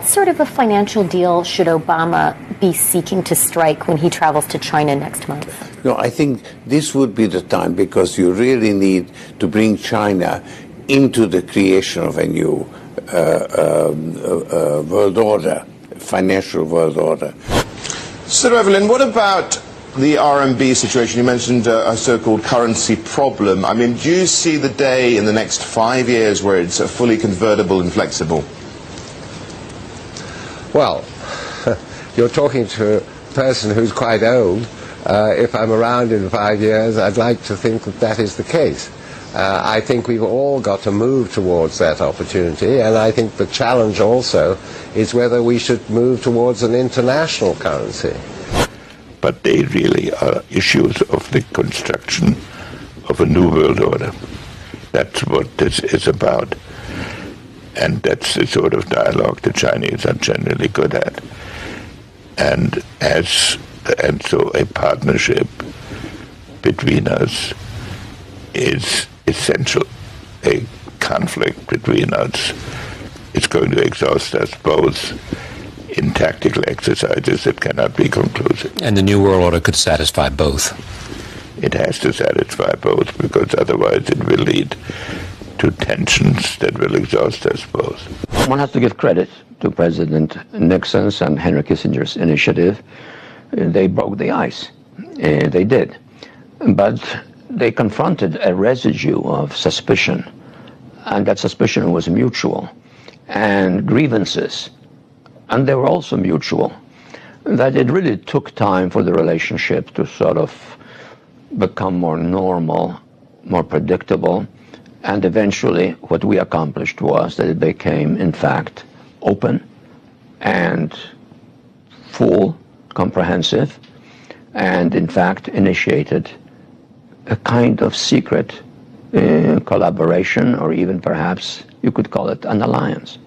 What sort of a financial deal should Obama be seeking to strike when he travels to China next month? No, I think this would be the time, because you really need to bring China into the creation of a new world order, financial world order. Sir Evelyn, what about the RMB situation? You mentioned a so-called currency problem. I mean, do you see the day in the next 5 years where it's fully convertible and flexible? Well, you're talking to a person who's quite old. If I'm around in 5 years, I'd like to think that that is the case. I think we've all got to move towards that opportunity, and I think the challenge also is whether we should move towards an international currency. But they really are issues of the construction of a new world order. That's what this is about. And that's the sort of dialogue the Chinese are generally good at. And so a partnership between us is essential. A conflict between us is going to exhaust us both in tactical exercises that cannot be conclusive. And the New World Order could satisfy both. It has to satisfy both, because otherwise it will lead to tensions that will exhaust us both. One has to give credit to President Nixon's and Henry Kissinger's initiative. They broke the ice. They did. But they confronted a residue of suspicion, and that suspicion was mutual, and grievances, and they were also mutual, that it really took time for the relationship to sort of become more normal, more predictable, and eventually what we accomplished was that it became, in fact, open and full, comprehensive, and in fact initiated a kind of secret collaboration, or even perhaps you could call it an alliance.